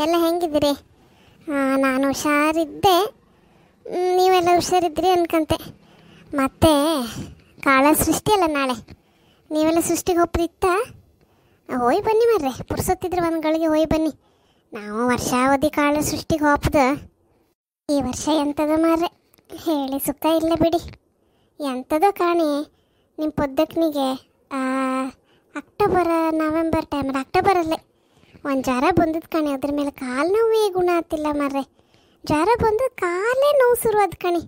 ಎಲ್ಲ ಹೆಂಗಿದ್ದೀರಿ? ನಾನು ಹುಷಾರಿದ್ದೆ. ನೀವೆಲ್ಲ ಹುಷಾರಿದ್ರಿ ಅನ್ಕಂತೆ. ಮತ್ತೆ ಕಾಳ ಸೃಷ್ಟಿ ಅಲ್ಲ ನಾಳೆ, ನೀವೆಲ್ಲ ಸೃಷ್ಟಿಗೆ ಹೋಗ್ತಿತ್ತಾ? ಹೋಯ್ ಬನ್ನಿ ಮರ್ರೆ, ಪುರ್ಸೊತ್ತಿದ್ರೆ ಒಂದು ಗಳಿಗೆ ಹೋಯ್ ಬನ್ನಿ. ನಾವು ವರ್ಷಾವಧಿ ಕಾಳ ಸೃಷ್ಟಿಗೆ ಹೋಗ್ದ. ಈ ವರ್ಷ ಎಂಥದ ಮಾರ್ರೆ ಹೇಳಿ ಸುಖ ಇಲ್ಲ ಬಿಡಿ. ಎಂಥದೋ ಕಾಣಿ ನಿಮ್ಮ ಪೊದ್ದಕ್ಕನಿಗೆ ಅಕ್ಟೋಬರ್ ನವೆಂಬರ್ ಟೈಮಲ್ಲಿ, ಅಕ್ಟೋಬರಲ್ಲೇ ಒಂದು ಜ್ವರ ಬಂದದ್ದು ಕಣಿ. ಅದ್ರ ಮೇಲೆ ಕಾಲು ನೋವೇ ಗುಣ ಆಗ್ತಿಲ್ಲ ಮಾರ್ರೆ. ಜ್ವರ ಬಂದು ಕಾಲೇ ನೋವು ಶುರು ಆದ ಕಣಿ.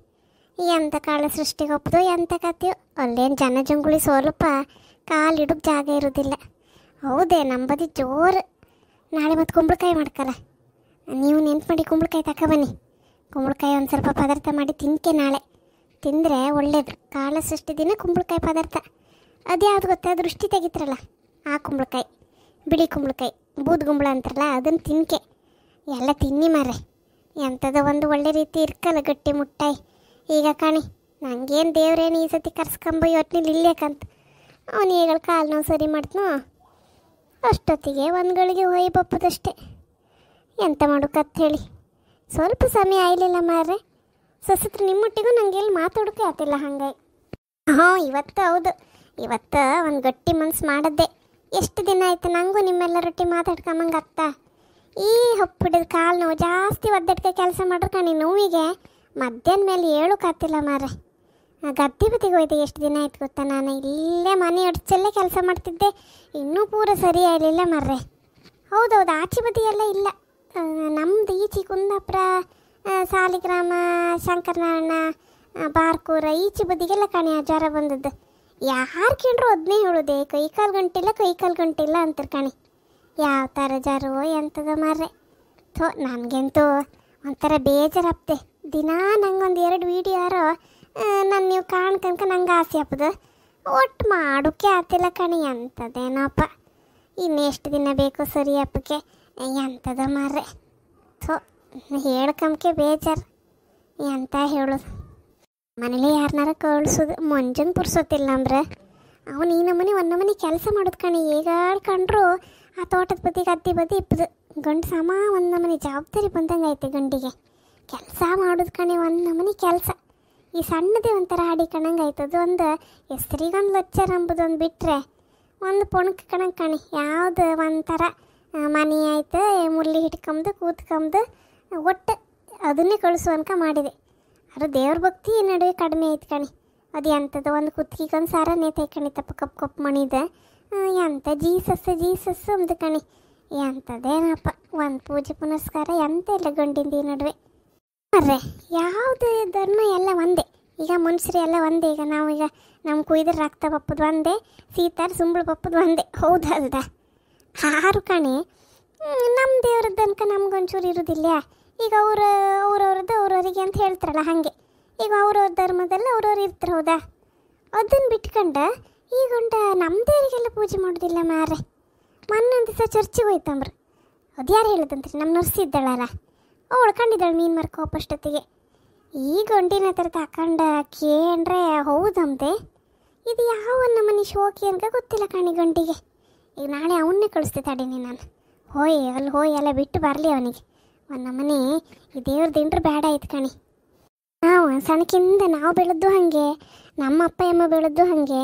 ಎಂಥ ಕಾಳ ಸೃಷ್ಟಿಗೆ ಒಪ್ಪದು ಎಂಥ ಕತ್ತೀವೋ. ಅಲ್ಲೇನು ಜನ ಜಂಗುಳಿ ಸ್ವಲ್ಪ ಕಾಲಿಡೋಕ್ಕೆ ಜಾಗ ಇರೋದಿಲ್ಲ. ಹೌದೇ ನಂಬದಿ ಜೋರು. ನಾಳೆ ಮತ್ತು ಕುಂಬಳಕಾಯಿ ಮಾಡ್ಕಲ್ಲ, ನೀವು ನೆನ್ಪು ಮಾಡಿ ಕುಂಬಳಕಾಯಿ ತಗೊಬನ್ನಿ. ಕುಂಬಳಕಾಯಿ ಒಂದು ಸ್ವಲ್ಪ ಪದಾರ್ಥ ಮಾಡಿ ತಿನ್ಕೆ ನಾಳೆ. ತಿಂದರೆ ಒಳ್ಳೇದು. ಕಾಳ ಸೃಷ್ಟಿ ದಿನ ಕುಂಬಳಕಾಯಿ ಪದಾರ್ಥ. ಅದ್ಯಾವುದು ಗೊತ್ತಾ? ದೃಷ್ಟಿ ತೆಗಿತಾರಲ್ಲ ಆ ಕುಂಬಳಕಾಯಿ, ಬಿಳಿ ಕುಂಬಳಕಾಯಿ, ಬೂದ್ಗುಂಬಳ ಅಂತಾರಲ್ಲ ಅದನ್ನು ತಿನ್ಕೆ. ಎಲ್ಲ ತಿನ್ನಿ ಮಾರ್ರೆ. ಎಂಥದೋ ಒಂದು ಒಳ್ಳೆ ರೀತಿ ಇರ್ಕಲ್ಲ ಗಟ್ಟಿ ಮುಟ್ಟಾಯಿ. ಈಗ ಕಾಣಿ ನನಗೇನು ದೇವ್ರೇನು ಈ ಸತಿ ಕರ್ಸ್ಕೊಂಬ ಯೋಟ್ನಿಲಿ ಇಲ್ಲೇಕಂತ. ಅವನು ಈಗಳು ಕಾಲು ನೋವು ಸರಿ ಮಾಡ್ತನೋ ಅಷ್ಟೊತ್ತಿಗೆ ಒಂದು ಗಳಿಗೆ ಹೋಯ್ ಬಪ್ಪದಷ್ಟೇ. ಎಂತ ಮಾಡೋಕತ್ ಹೇಳಿ. ಸ್ವಲ್ಪ ಸಮಯ ಆಯ್ಲಿಲ್ಲ ಮಾರ್ರೆ. ಸಸತ್ರ ನಿಮ್ಮೊಟ್ಟಿಗೂ ನನಗೆ ಎಲ್ಲಿ ಮಾತಾಡೋಕೆ ಆಗ್ತಿಲ್ಲ ಹಂಗಾಗಿ. ಇವತ್ತು ಹೌದು, ಇವತ್ತು ಒಂದು ಗಟ್ಟಿ ಮನ್ಸು ಮಾಡದ್ದೆ. ಎಷ್ಟು ದಿನ ಆಯ್ತು ನನಗೂ ನಿಮ್ಮೆಲ್ಲರೊಟ್ಟಿ ಮಾತಾಡ್ಕೊಂಬಂಗೆ ಆಗ್ತಾ. ಈ ಹೊಪ್ಪಿಡಿದ ಕಾಲು ನೋವು ಜಾಸ್ತಿ ಒದ್ದಟ್ಕೆ ಕೆಲಸ ಮಾಡ್ರೆ ಕಣಿ ನೋವಿಗೆ ಮಧ್ಯಾಹ್ನ ಮೇಲೆ ಹೇಳೋಕ್ಕಾಗ್ತಿಲ್ಲ ಮಾರ್ರೆ. ಗದ್ದೆ ಬದಿಗೆ ಹೋಯ್ದೆ. ಎಷ್ಟು ದಿನ ಆಯ್ತು ಗೊತ್ತಾ? ನಾನು ಇಲ್ಲೇ ಮನೆ ಅಡ್ಚಲ್ಲೇ ಕೆಲಸ ಮಾಡ್ತಿದ್ದೆ. ಇನ್ನೂ ಪೂರ ಸರಿ ಆಗಲಿಲ್ಲ ಮಾರ್ರೆ. ಹೌದೌದು, ಆಚೆ ಬದಿಯೆಲ್ಲ ಇಲ್ಲ. ನಮ್ಮದು ಈಚೆ ಕುಂದಾಪುರ, ಸಾಲಿಗ್ರಾಮ, ಶಂಕರನಾರಾಯಣ, ಬಾರ್ಕೂರ ಈಚೆ ಬದಿಗೆಲ್ಲ ಕಣಿ ಆ ಜ್ವರ ಬಂದದ್ದು. ಯಾರು ಕೇಳ್ರು ಅದನ್ನೇ ಹೇಳೋದೆ, ಕೈಕಾಲು ಗಂಟಿಲ್ಲ ಅಂತಾರೆ ಕಣಿ. ಯಾವ ಥರ ಜ್ವರವೋ ಎಂಥದ ಮಾರ್ರೆ. ನನಗಂತೂ ಒಂಥರ ಬೇಜಾರಾಗ್ತೆ. ದಿನಾ ನಂಗೊಂದು 2 ವೀಡಿಯೋ ಯಾರೋ ನಾನು ನೀವು ಕಾಣ್ಕಂಕ ನಂಗೆ ಆಸೆ ಹಪ್ಪದು. ಒಟ್ಟು ಮಾಡೋಕ್ಕೆ ಆಗ್ತಿಲ್ಲ ಕಣಿ. ಎಂಥದ್ದೇನೋಪ್ಪ, ಇನ್ನೆಷ್ಟು ದಿನ ಬೇಕು ಸರಿ ಹಪ್ಪಕ್ಕೆ. ಎಂಥದ ಮಾರ್ರೆ. ಹೇಳ್ಕಂಕೆ ಬೇಜಾರು. ಎಂತ ಹೇಳೋದು. ಮನೇಲಿ ಯಾರನ್ನಾರ ಕಳಿಸೋದು. ಮಂಜನ್ ಪುರ್ಸೋತಿಲ್ಲ ಅಂದ್ರೆ ಅವನು ಈ ನಮ್ಮನೆ ಒಂದು ನಮ್ಮನೆ ಕೆಲಸ ಮಾಡೋದು ಕಣಿ. ಈಗ ಕಂಡ್ರು ಆ ತೋಟದ ಬದಿ ಗದ್ದೆ ಬದಿ ಇಪ್ಪದು. ಗಂಡು ಸಮ ಒಂದು ನಮ್ಮನೆ ಜವಾಬ್ದಾರಿ ಬಂದಂಗೆ ಐತೆ ಗಂಡಿಗೆ. ಕೆಲಸ ಮಾಡೋದು ಕಣಿ, ಒಂದು ನಮ್ಮನೆ ಕೆಲಸ. ಈ ಸಣ್ಣದೇ ಒಂಥರ ಹಾಡಿ ಕಣಂಗೆ ಆಯ್ತದು. ಒಂದು ಹೆಸ್ರಿಗೊಂದು ಲಚ್ಚರ್ ಅಂಬುದು ಒಂದು ಬಿಟ್ಟರೆ ಒಂದು ಪೊಣಕ್ಕೆ ಕಣಂಗೆ ಕಣಿ. ಯಾವುದು ಒಂಥರ ಮನೆ ಆಯ್ತು, ಮುರಳಿ ಹಿಡ್ಕೊಂಬದು ಕೂತ್ಕೊಂಬದು ಒಟ್ಟು ಅದನ್ನೇ ಕಳಿಸು ಅನ್ಕ ಮಾಡಿದೆ. ಅದು ದೇವ್ರ ಭಕ್ತಿ ನಡುವೆ ಕಡಿಮೆ ಆಯ್ತು ಕಣಿ. ಅದು ಎಂಥದ್ದು ಒಂದು ಕುತ್ತಿಗೆಗೊಂದು ಸಾರ ನೇತೈ ಕಣಿ. ತಪ್ಪ ಕಪ್ಪು ಮಣಿದೆ. ಎಂಥ ಜೀಸಸ್ ಅಂದು ಕಣಿ. ಎಂಥದ್ದೇನಪ್ಪ, ಒಂದು ಪೂಜೆ ಪುನಸ್ಕಾರ ಎಂತ ಇಲ್ಲ ಗಂಡಿಂದ ಈ ನಡುವೆ ಅರ್ರೆ. ಯಾವುದು ಧರ್ಮ ಎಲ್ಲ ಒಂದೇ. ಈಗ ಮನುಷ್ಯರು ಎಲ್ಲ ಒಂದೇ. ಈಗ ನಾವೀಗ ನಮ್ಮ ಕುಯ್ದ್ರೆ ರಕ್ತ ಬಪ್ಪದು ಒಂದೇ, ಸೀತಾರ ಸುಂಬಳು ಬಪ್ಪದು ಒಂದೇ. ಹೌದಲ್ದ? ಹಾರು ಕಣಿ. ನಮ್ಮ ದೇವ್ರದ್ದು ಅನ್ಕ ನಮ್ಗೊಂಚೂರು ಇರೋದಿಲ್ಲ. ಈಗ ಅವ್ರವ್ರದ್ದು ಅವ್ರವರಿಗೆ ಅಂತ ಹೇಳ್ತಾರಲ್ಲ ಹಾಗೆ. ಈಗ ಅವ್ರವ್ರ ಧರ್ಮದಲ್ಲಿ ಅವ್ರವ್ರು ಇರ್ತಾರೆ. ಹೌದಾ? ಅದನ್ನು ಬಿಟ್ಕೊಂಡು ಈಗೊಂಡ ನಮ್ಮ ದೇವರಿಗೆಲ್ಲ ಪೂಜೆ ಮಾಡೋದಿಲ್ಲ ಮಾರ್ರೆ. ಮೊನ್ನೊಂದು ದಿವಸ ಚರ್ಚಿಗೆ ಹೋಯ್ತಂಬ್ರು. ಅದು ಯಾರು ಹೇಳಿದಂತ್ರಿ? ನಮ್ಮ ನರ್ಸಿ ಇದ್ದಾಳಲ್ಲ ಅವಳು ಕಂಡಿದ್ದಾಳೆ ಮೀನು ಮರ್ಕೋಪಷ್ಟೊತ್ತಿಗೆ. ಈ ಗಂಡಿನ ಥರ ತಗೊಂಡು ಕೇಂಡ್ರೆ ಹೌದಂತೆ. ಇದು ಯಾವ ನಮ್ಮನೆ ಶೋಕಿ ಅನ್ಕ ಗೊತ್ತಿಲ್ಲ ಕಣಿ ಗಂಡಿಗೆ. ಈಗ ನಾಳೆ ಅವನ್ನೇ ಕಳಿಸ್ತೆ ತಡೀನಿ ನಾನು. ಹೋಯ್ ಎಲ್ಲ ಬಿಟ್ಟು ಬರಲಿ ಅವನಿಗೆ. ಒಂದು ನಮ್ಮನೆ ಈ ದೇವ್ರ ದಿಂಡ್ರೆ ಬೇಡ ಆಯ್ತು ಕಣಿ. ನಾವು ಸಣ್ಣಕಿಂದ ನಾವು ಬೆಳೆದ್ದು ಹಾಗೆ, ನಮ್ಮ ಅಪ್ಪ ಅಮ್ಮ ಬೆಳೆದ್ದು ಹಾಗೆ,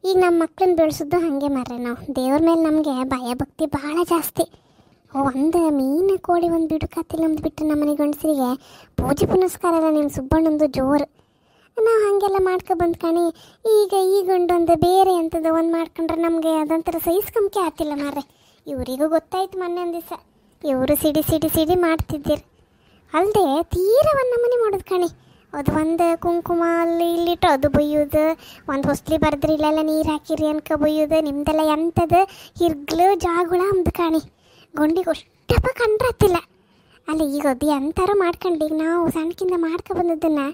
ಈಗ ನಮ್ಮ ಮಕ್ಕಳನ್ನ ಬೆಳೆಸಿದ್ದು ಹಾಗೆ ಮಾರ್ರೆ. ನಾವು ದೇವ್ರ ಮೇಲೆ ನಮಗೆ ಭಯ ಭಕ್ತಿ ಭಾಳ ಜಾಸ್ತಿ. ಒಂದು ಮೀನು ಕೋಳಿ ಒಂದು ಬಿಡುಕತ್ತಿಲ್ಲ ಅಂದು ಬಿಟ್ಟು ನಮ್ಮನೆ ಗಂಡಸರಿಗೆ ಪೂಜೆ ಪುನಸ್ಕಾರ ಎಲ್ಲ ನಿಮ್ಮ ಸುಬ್ಬಣ್ಣಂದು ಜೋರು. ನಾವು ಹಾಗೆಲ್ಲ ಮಾಡ್ಕೊಬಂದು ಕಣಿ. ಈಗ ಈ ಗಂಡೊಂದು ಬೇರೆ ಅಂಥದ್ದು ಒಂದು ಮಾಡ್ಕೊಂಡ್ರೆ ನಮಗೆ ಅದೊಂಥರ ಸಹಿಸ್ಕೊಂಬಕ್ಕೆ ಆಗ್ತಿಲ್ಲ ಮಾರ್ರೆ. ಇವರಿಗೂ ಗೊತ್ತಾಯ್ತು ಮೊನ್ನೆ ಒಂದು ದಿವಸ. ಇವರು ಸಿಡಿ ಮಾಡ್ತಿದ್ದೀರಿ ಅಲ್ಲದೆ ತೀರ ಒಂದು ನಮ್ಮನೆ ಮಾಡೋದು ಕಣಿ. ಅದು ಒಂದು ಕುಂಕುಮ ಅಲ್ಲಿ ಇಲ್ಲಿಟ್ಟು ಅದು ಬೊಯ್ಯೋದು, ಒಂದು ಹೊಸ್ಲಿ ಬರೆದ್ರಿ ಇಲ್ಲೆಲ್ಲ ನೀರು ಹಾಕಿರಿ ಅನ್ಕ ಬೊಯ್ಯೋದು. ನಿಮ್ದೆಲ್ಲ ಎಂಥದ್ದು ಹಿರ್ಗ್ಲು ಜಾಗುಳ ಅಂದು ಕಾಣಿ. ಗೊಂಡಿಗೆ ಅಷ್ಟಪ್ಪ ಕಂಡ್ರೆ ಹತ್ತಿಲ್ಲ ಅಲ್ಲ. ಈಗ ಅದು ಎಂಥಾರು ಮಾಡ್ಕೊಂಡು ಈಗ ನಾವು ಸಣ್ಣಕಿಂದ ಮಾಡ್ಕೊಬಂದದ್ದನ್ನು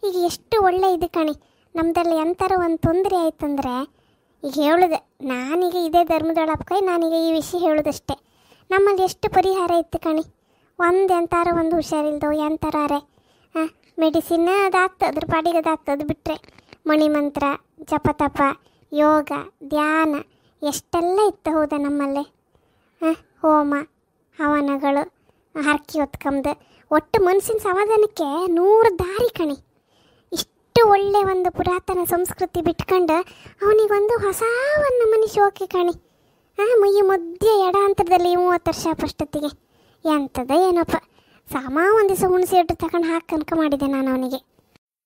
ಈಗ ಎಷ್ಟು ಒಳ್ಳೆ ಇದು ಕಣಿ. ನಮ್ದಲ್ಲಿ ಎಂಥಾರು ಒಂದು ತೊಂದರೆ ಆಯ್ತಂದ್ರೆ ಈಗ ಹೇಳೋದು. ನಾನೀಗ ಇದೇ ಧರ್ಮದೊಳಪ್ಕಾಯಿ ನಾನೀಗ ಈ ವಿಷಯ ಹೇಳೋದಷ್ಟೇ. ನಮ್ಮಲ್ಲಿ ಎಷ್ಟು ಪರಿಹಾರ ಇತ್ತು ಕಣಿ. ಒಂದು ಎಂಥಾರು ಒಂದು ಹುಷಾರಿಲ್ದೋ ಎಂಥಾರೆ ಮೆಡಿಸಿನ್ ಅದಾಗ್ತದೆ, ಅದ್ರ ಪಾಡಿಗೆ ಅದಾಗ್ತದೆ. ಬಿಟ್ಟರೆ ಮಣಿಮಂತ್ರ, ಜಪತಪ, ಯೋಗ, ಧ್ಯಾನ ಎಷ್ಟೆಲ್ಲ ಇತ್ತು. ಹೌದಾ? ನಮ್ಮಲ್ಲೇ ಹೋಮ ಹವನಗಳು ಹರಕೆ ಹೊತ್ಕೊಂಬ ಒಟ್ಟು ಮನಸ್ಸಿನ ಸಮಾಧಾನಕ್ಕೆ 100 ದಾರಿ ಕಣಿ. ಇಷ್ಟು ಒಳ್ಳೆ ಒಂದು ಪುರಾತನ ಸಂಸ್ಕೃತಿ ಬಿಟ್ಕೊಂಡು ಅವನಿಗೊಂದು ಹೊಸ ಒಂದು ಮನೆ ಶೋಕಿ ಕಣಿ. ಈ ಮಧ್ಯೆ ಎಡಾಂತರದಲ್ಲಿ 30 ವರ್ಷ ಅಷ್ಟೊತ್ತಿಗೆ ಎಂಥದ ಏನಪ್ಪ ಒಂದು ದಿವಸ ಹುಣಸಿ ಇಟ್ಟು ತಗೊಂಡು ಹಾಕನ್ಕ ಮಾಡಿದೆ ನಾನು ಅವನಿಗೆ.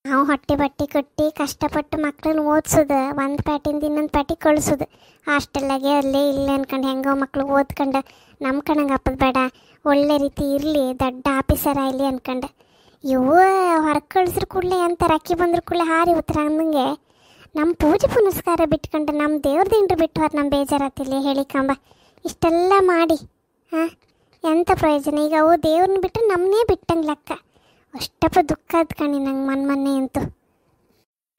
ನಾವು ಹೊಟ್ಟೆ ಬಟ್ಟೆ ಕಟ್ಟಿ ಕಷ್ಟಪಟ್ಟು ಮಕ್ಕಳನ್ನ ಓದಿಸೋದು, ಒಂದು ಪ್ಯಾಟಿಂದ ಇನ್ನೊಂದು ಪ್ಯಾಟಿಗೆ ಕಳಿಸೋದು, ಹಾಸ್ಟೆಲ್ಲಾಗೆ ಅಲ್ಲೇ ಇಲ್ಲೇ ಅನ್ಕೊಂಡು ಹೆಂಗೋ ಮಕ್ಕಳು ಓದ್ಕೊಂಡು ನಮ್ಮ ಕಣಂಗೆ ಹಪ್ಪದು ಬೇಡ, ಒಳ್ಳೆ ರೀತಿ ಇರಲಿ, ದೊಡ್ಡ ಆಫೀಸರ್ ಆಗಲಿ ಅನ್ಕೊಂಡು ಇವು ಹೊರಗೆ ಕಳಿಸ್ರ ಕೂಡಲೇ ಅಂತ ಅಕ್ಕಿ ಬಂದ್ರ ಕೂಡಲೇ ಹಾರಿ ಉತ್ತರ ಅಂದಂಗೆ ನಮ್ಮ ಪೂಜೆ ಪುನಸ್ಕಾರ ಬಿಟ್ಕೊಂಡು ನಮ್ಮ ದೇವ್ರದಿಂಡ್ರು ಬಿಟ್ಟು ಹೋದ್ರೆ ನಮ್ಮ ಬೇಜಾರಾತಿಲ್ಲ ಹೇಳಿಕಂಬ. ಇಷ್ಟೆಲ್ಲ ಮಾಡಿ ಎಂಥ ಪ್ರಯೋಜನ? ಈಗ ಅವು ದೇವ್ರನ್ನ ಬಿಟ್ಟರೆ ನಮ್ಮನ್ನೇ ಬಿಟ್ಟಂಗೆ ಲೆಕ್ಕ. ಅಷ್ಟಪ್ಪ ದುಃಖ ಆದ ಕಣಿ ನಂಗೆ ಮೊನ್ನೆ ಅಂತೂ.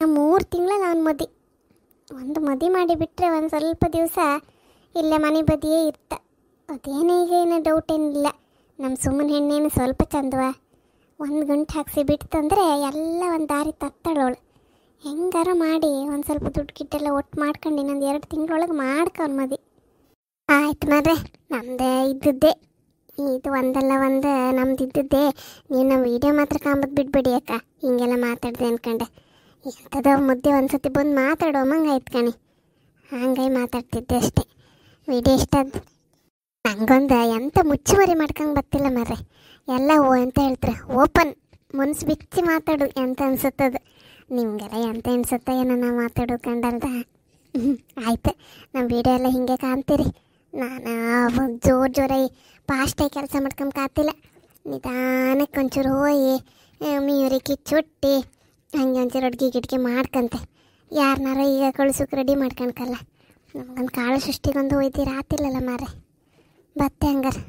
3 ತಿಂಗಳ ನಾನು ಒಂದು ಮದಿ ಮಾಡಿಬಿಟ್ರೆ ಒಂದು ಸ್ವಲ್ಪ ದಿವಸ ಇಲ್ಲೇ ಮನೆ ಬದಿಯೇ ಇರ್ತ. ಅದೇನೀಗೇನು ಡೌಟ್ ಏನಿಲ್ಲ. ನಮ್ಮ ಸುಮ್ಮನೆ ಹೆಣ್ಣೇನು ಸ್ವಲ್ಪ ಚಂದವ, 1 ಗಂಟೆ ಹಾಕ್ಸಿ ಬಿಡ್ತಂದರೆ ಎಲ್ಲ ಒಂದು ದಾರಿ ತತ್ತಾಳವಳು. ಹೆಂಗಾರ ಮಾಡಿ ಒಂದು ಸ್ವಲ್ಪ ದುಡ್ಡು ಗಿಟ್ಟೆಲ್ಲ ಒಟ್ಟು ಮಾಡ್ಕೊಂಡು ಇನ್ನೊಂದು 2 ತಿಂಗಳೊಳಗೆ ಮಾಡ್ಕೊಂಡು ಮದಿ ಆಯ್ತು ಮಾರ್ರೆ. ನಮ್ಮದೇ ಇದ್ದದ್ದೇ ಇದು ಒಂದಲ್ಲ ಒಂದು ನಮ್ದು ಇದ್ದದ್ದೇ. ನೀವು ನಮ್ಮ ವೀಡಿಯೋ ಮಾತ್ರ ಕಾಂಬದು ಬಿಡ್ಬೇಡಿ ಅಕ್ಕ, ಹಿಂಗೆಲ್ಲ ಮಾತಾಡಿದೆ ಅನ್ಕೊಂಡೆ. ಎಂಥದ ಮುದ್ದೆ ಒಂದು ಸತಿ ಬಂದು ಮಾತಾಡೋ ಮಂಗೆ ಆಯ್ತು ಕಣಿ, ಹಂಗಾಗಿ ಮಾತಾಡ್ತಿದ್ದೆ ಅಷ್ಟೇ. ವೀಡಿಯೋ ಇಷ್ಟದ್ದು ನಂಗೊಂದು ಎಂಥ ಮುಚ್ಚುಮರಿ ಮಾಡ್ಕೊಂಗೆ ಬರ್ತಿಲ್ಲ ಮಾರ್ರೆ. ಎಲ್ಲ ಅಂತ ಹೇಳ್ತಾರೆ ಓಪನ್ ಮನ್ಸು ಬಿಚ್ಚಿ ಮಾತಾಡು ಎಂತ ಅನ್ಸುತ್ತದು. ನಿಮಗೆಲ್ಲ ಎಂತ ಅನ್ಸುತ್ತ ಏನೋ ನಾವು ಮಾತಾಡೋದು ಕಂಡಲ್ದ. ಆಯ್ತು, ನಮ್ಮ ವೀಡಿಯೋ ಎಲ್ಲ ಹಿಂಗೆ ಕಾಣ್ತೀರಿ. ನಾನು ಜೋರಾಗಿ ಫಾಸ್ಟಾಗಿ ಕೆಲಸ ಮಾಡ್ಕೊಂಡು ಕಾತಿಲ್ಲ, ನಿಧಾನಕ್ಕೆ ಒಂಚೂರು ಹೋಗಿ ಮೀರಿ ಕಿಚ್ಚುಟ್ಟಿ ಹಂಗೆ ಒಂಚೂರು ಅಡ್ಗೆ ಗಿಡ್ಗೆ ಮಾಡ್ಕಂತೆ ಯಾರನ್ನಾರ ಈಗ ಕಳ್ಸೋಕೆ ರೆಡಿ ಮಾಡ್ಕೊಳಕಲ್ಲ. ನಮಗೊಂದು ಕಾಳು ಸೃಷ್ಟಿಗೊಂದು ಹೋಯ್ತೀರ ಆತಿಲ್ಲಲ್ಲ ಮಾರೆ. ಬತ್ತೆ ಹಂಗಾರೆ.